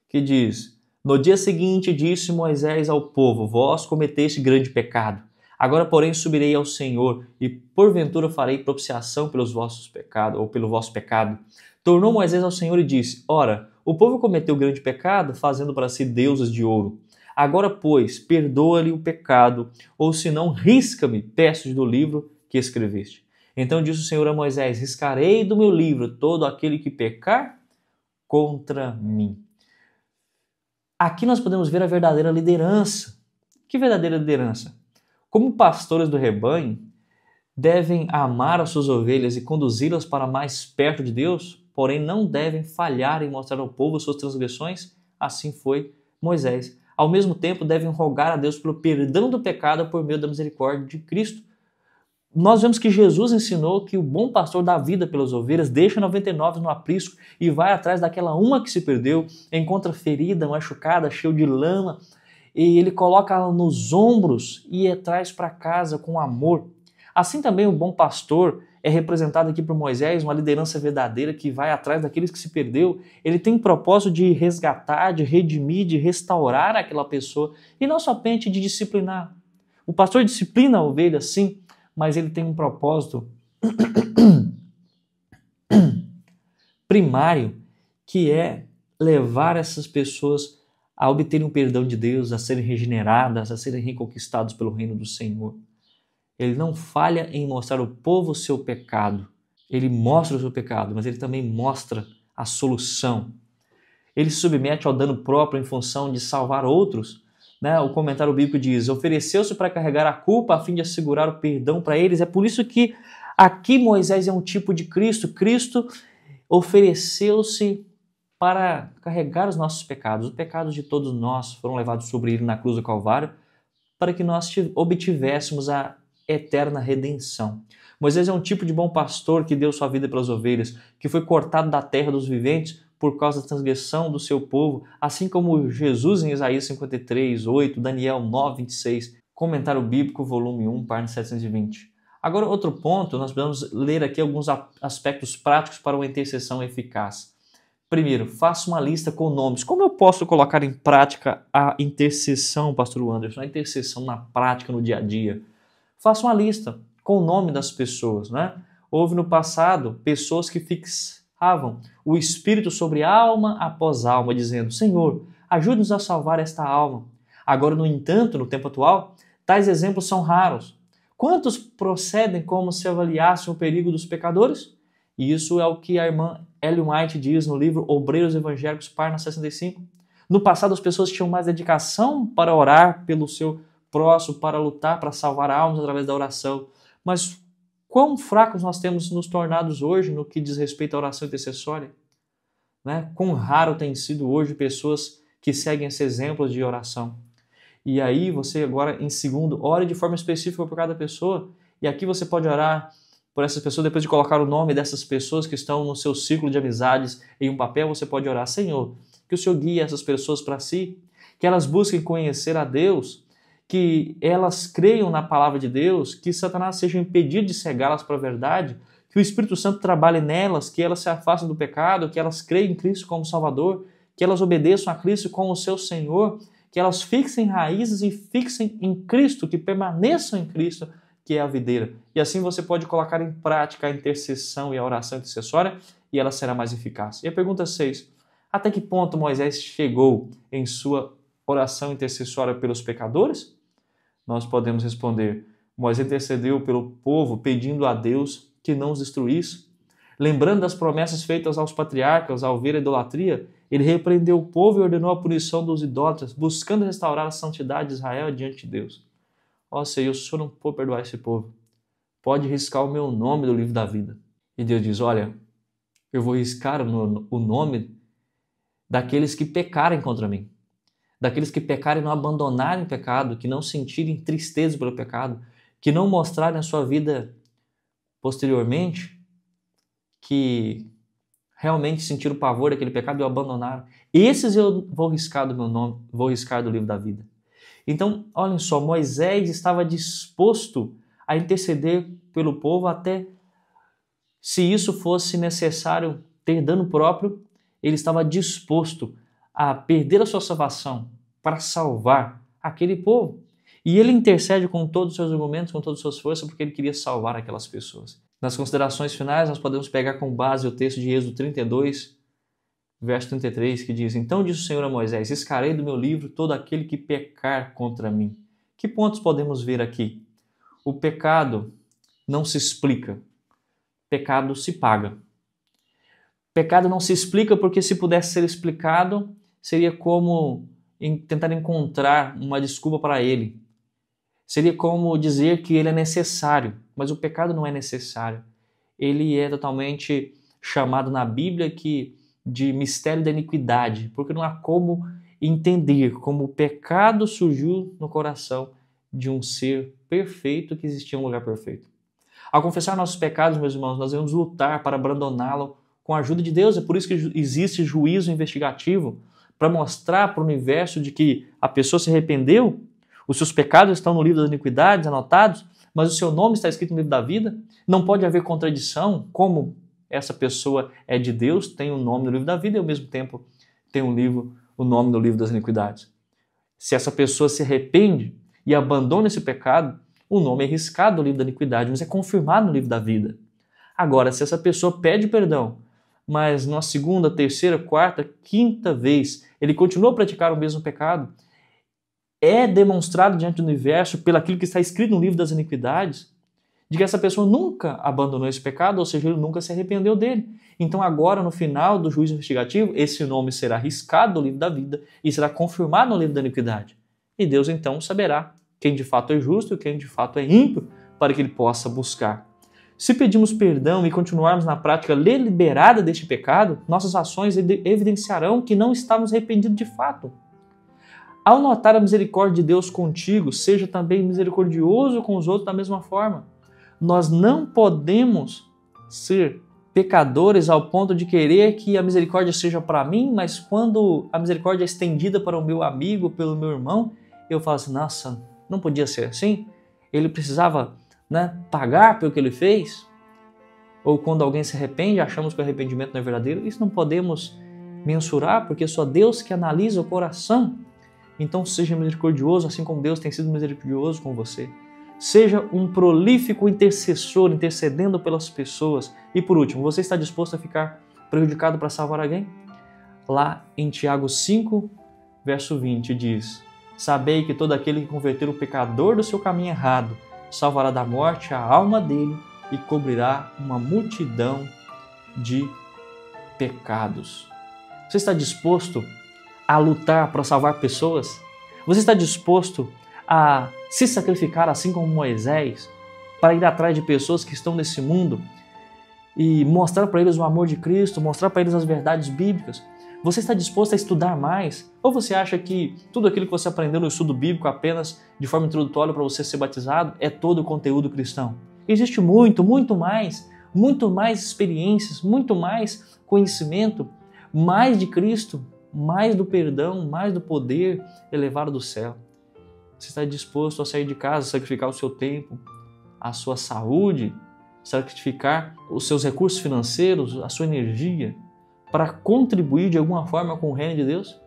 Speaker 1: que diz: No dia seguinte disse Moisés ao povo: Vós cometeste grande pecado. Agora, porém, subirei ao Senhor e porventura farei propiciação pelos vossos pecados, ou pelo vosso pecado. Tornou Moisés ao Senhor e disse: Ora, o povo cometeu grande pecado, fazendo para si deuses de ouro. Agora, pois, perdoa-lhe o pecado, ou senão risca-me, peço do livro que escreveste. Então disse o Senhor a Moisés: Riscarei do meu livro todo aquele que pecar contra mim. Aqui nós podemos ver a verdadeira liderança. Que verdadeira liderança? Como pastores do rebanho, devem amar as suas ovelhas e conduzi-las para mais perto de Deus, porém não devem falhar em mostrar ao povo suas transgressões. Assim foi Moisés. Ao mesmo tempo, devem rogar a Deus pelo perdão do pecado por meio da misericórdia de Cristo. Nós vemos que Jesus ensinou que o bom pastor dá vida pelas ovelhas, deixa 99 no aprisco e vai atrás daquela uma que se perdeu, encontra ferida, machucada, cheia de lama, e ele coloca ela nos ombros e traz para casa com amor. Assim também o bom pastor é representado aqui por Moisés, uma liderança verdadeira que vai atrás daqueles que se perdeu. Ele tem o propósito de resgatar, de redimir, de restaurar aquela pessoa e não somente de disciplinar. O pastor disciplina a ovelha, sim, mas ele tem um propósito primário, que é levar essas pessoas a obterem o perdão de Deus, a serem regeneradas, a serem reconquistados pelo reino do Senhor. Ele não falha em mostrar ao povo o seu pecado. Ele mostra o seu pecado, mas ele também mostra a solução. Ele se submete ao dano próprio em função de salvar outros. O comentário bíblico diz: ofereceu-se para carregar a culpa a fim de assegurar o perdão para eles. É por isso que aqui Moisés é um tipo de Cristo. Cristo ofereceu-se para carregar os nossos pecados. Os pecados de todos nós foram levados sobre ele na cruz do Calvário para que nós obtivéssemos a eterna redenção. Moisés é um tipo de bom pastor que deu sua vida pelas ovelhas, que foi cortado da terra dos viventes por causa da transgressão do seu povo, assim como Jesus em Isaías 53, 8, Daniel 9, 26, comentário bíblico, volume 1, página 720. Agora, outro ponto, nós podemos ler aqui alguns aspectos práticos para uma intercessão eficaz. Primeiro, faça uma lista com nomes. Como eu posso colocar em prática a intercessão, pastor Anderson? A intercessão na prática, no dia a dia. Faça uma lista com o nome das pessoas, Houve no passado pessoas que fixavam o Espírito sobre alma após alma, dizendo: Senhor, ajude-nos a salvar esta alma. Agora, no entanto, no tempo atual, tais exemplos são raros. Quantos procedem como se avaliassem o perigo dos pecadores? E isso é o que a irmã Ellen White diz no livro Obreiros Evangélicos, página 65. No passado, as pessoas tinham mais dedicação para orar pelo seu próximo, para lutar, para salvar almas através da oração. Mas quão fracos nós temos nos tornados hoje no que diz respeito à oração intercessória? Quão raro tem sido hoje pessoas que seguem esse exemplo de oração. E aí você agora, em segundo, ore de forma específica por cada pessoa. E aqui você pode orar por essas pessoas, depois de colocar o nome dessas pessoas que estão no seu círculo de amizades em um papel, você pode orar: Senhor, que o Senhor guie essas pessoas para si, que elas busquem conhecer a Deus, que elas creiam na palavra de Deus, que Satanás seja impedido de cegá-las para a verdade, que o Espírito Santo trabalhe nelas, que elas se afastem do pecado, que elas creem em Cristo como Salvador, que elas obedeçam a Cristo como seu Senhor, que elas fixem raízes e fixem em Cristo, que permaneçam em Cristo, que é a videira. E assim você pode colocar em prática a intercessão e a oração intercessória e ela será mais eficaz. E a pergunta 6. Até que ponto Moisés chegou em sua oração intercessória pelos pecadores? Nós podemos responder: Moisés intercedeu pelo povo pedindo a Deus que não os destruísse. Lembrando das promessas feitas aos patriarcas ao ver a idolatria, ele repreendeu o povo e ordenou a punição dos idólatras, buscando restaurar a santidade de Israel diante de Deus. Senhor, se o Senhor não for perdoar esse povo, pode riscar o meu nome do livro da vida. E Deus diz: olha, eu vou riscar o nome daqueles que pecarem contra mim. Daqueles que pecarem e não abandonarem o pecado, que não sentirem tristeza pelo pecado, que não mostrarem a sua vida posteriormente, que realmente sentiram o pavor daquele pecado e o abandonaram. Esses eu vou riscar do meu nome, vou riscar do livro da vida. Então, olhem só, Moisés estava disposto a interceder pelo povo até, se isso fosse necessário ter dano próprio, ele estava disposto a perder a sua salvação para salvar aquele povo. E ele intercede com todos os seus argumentos, com todas as suas forças, porque ele queria salvar aquelas pessoas. Nas considerações finais, nós podemos pegar como base o texto de Êxodo 32, verso 33, que diz: Então disse o Senhor a Moisés: Riscarei do meu livro todo aquele que pecar contra mim. Que pontos podemos ver aqui? O pecado não se explica. Pecado se paga. Pecado não se explica porque, se pudesse ser explicado, seria como tentar encontrar uma desculpa para ele. Seria como dizer que ele é necessário, mas o pecado não é necessário. Ele é totalmente chamado na Bíblia de mistério da iniquidade, porque não há como entender como o pecado surgiu no coração de um ser perfeito que existia em um lugar perfeito. Ao confessar nossos pecados, meus irmãos, nós devemos lutar para abandoná-lo com a ajuda de Deus. É por isso que existe juízo investigativo, para mostrar para o universo de que a pessoa se arrependeu, os seus pecados estão no livro das iniquidades anotados, mas o seu nome está escrito no livro da vida. Não pode haver contradição, como essa pessoa é de Deus, tem um nome no livro da vida e ao mesmo tempo tem o nome no livro das iniquidades. Se essa pessoa se arrepende e abandona esse pecado, o nome é riscado no livro da iniquidade, mas é confirmado no livro da vida. Agora, se essa pessoa pede perdão, mas na segunda, terceira, quarta, quinta vez ele continua a praticar o mesmo pecado, é demonstrado diante do universo, pelo aquilo que está escrito no livro das iniquidades, de que essa pessoa nunca abandonou esse pecado, ou seja, ele nunca se arrependeu dele. Então agora, no final do juízo investigativo, esse nome será riscado do livro da vida e será confirmado no livro da iniquidade. E Deus então saberá quem de fato é justo e quem de fato é ímpio, para que ele possa buscar. Se pedimos perdão e continuarmos na prática deliberada deste pecado, nossas ações evidenciarão que não estamos arrependidos de fato. Ao notar a misericórdia de Deus contigo, seja também misericordioso com os outros da mesma forma. Nós não podemos ser pecadores ao ponto de querer que a misericórdia seja para mim, mas quando a misericórdia é estendida para o meu amigo, pelo meu irmão, eu falo assim, nossa, não podia ser assim? Ele precisava, pagar pelo que ele fez? Ou quando alguém se arrepende, achamos que o arrependimento não é verdadeiro? Isso não podemos mensurar, porque é só Deus que analisa o coração. Então seja misericordioso, assim como Deus tem sido misericordioso com você. Seja um prolífico intercessor, intercedendo pelas pessoas. E por último, você está disposto a ficar prejudicado para salvar alguém? Lá em Tiago 5, verso 20 diz: sabei que todo aquele que converter o pecador do seu caminho errado salvará da morte a alma dele e cobrirá uma multidão de pecados. Você está disposto a lutar para salvar pessoas? Você está disposto a se sacrificar assim como Moisés para ir atrás de pessoas que estão nesse mundo e mostrar para eles o amor de Cristo, mostrar para eles as verdades bíblicas? Você está disposto a estudar mais? Ou você acha que tudo aquilo que você aprendeu no estudo bíblico apenas de forma introdutória para você ser batizado é todo o conteúdo cristão? Existe muito mais experiências, muito mais conhecimento, mais de Cristo, mais do perdão, mais do poder elevado do céu. Você está disposto a sair de casa, sacrificar o seu tempo, a sua saúde, sacrificar os seus recursos financeiros, a sua energia, para contribuir de alguma forma com o reino de Deus?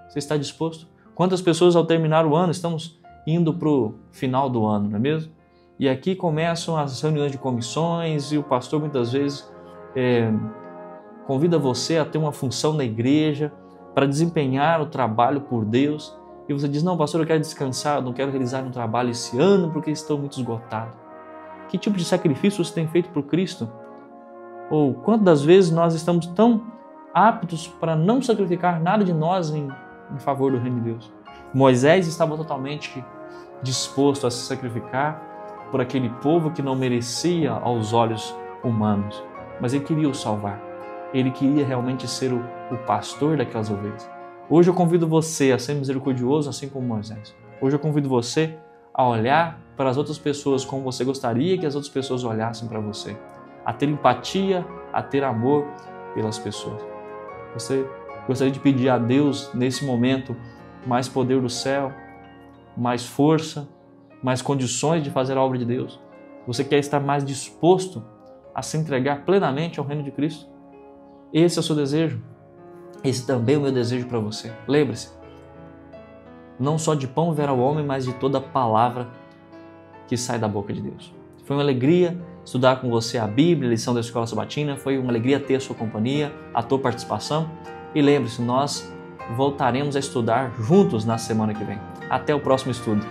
Speaker 1: Você está disposto? Quantas pessoas ao terminar o ano, estamos indo para o final do ano, não é mesmo? E aqui começam as reuniões de comissões e o pastor muitas vezes convida você a ter uma função na igreja para desempenhar o trabalho por Deus. E você diz, não, pastor, eu quero descansar, eu não quero realizar um trabalho esse ano porque estou muito esgotado. Que tipo de sacrifício você tem feito por Cristo? Ou quantas vezes nós estamos tão aptos para não sacrificar nada de nós em favor do reino de Deus? Moisés estava totalmente disposto a se sacrificar por aquele povo que não merecia aos olhos humanos, mas ele queria o salvar. Ele queria realmente ser o pastor daquelas ovelhas. Hoje eu convido você a ser misericordioso, assim como Moisés. Hoje eu convido você a olhar para as outras pessoas como você gostaria que as outras pessoas olhassem para você. A ter empatia, a ter amor pelas pessoas. Você gostaria de pedir a Deus, nesse momento, mais poder do céu, mais força, mais condições de fazer a obra de Deus? Você quer estar mais disposto a se entregar plenamente ao reino de Cristo? Esse é o seu desejo? Esse também é o meu desejo para você. Lembre-se, não só de pão viverá o homem, mas de toda palavra que sai da boca de Deus. Foi uma alegria estudar com você a Bíblia, a lição da Escola Sabatina. Foi uma alegria ter a sua companhia, a tua participação. E lembre-se, nós voltaremos a estudar juntos na semana que vem. Até o próximo estudo.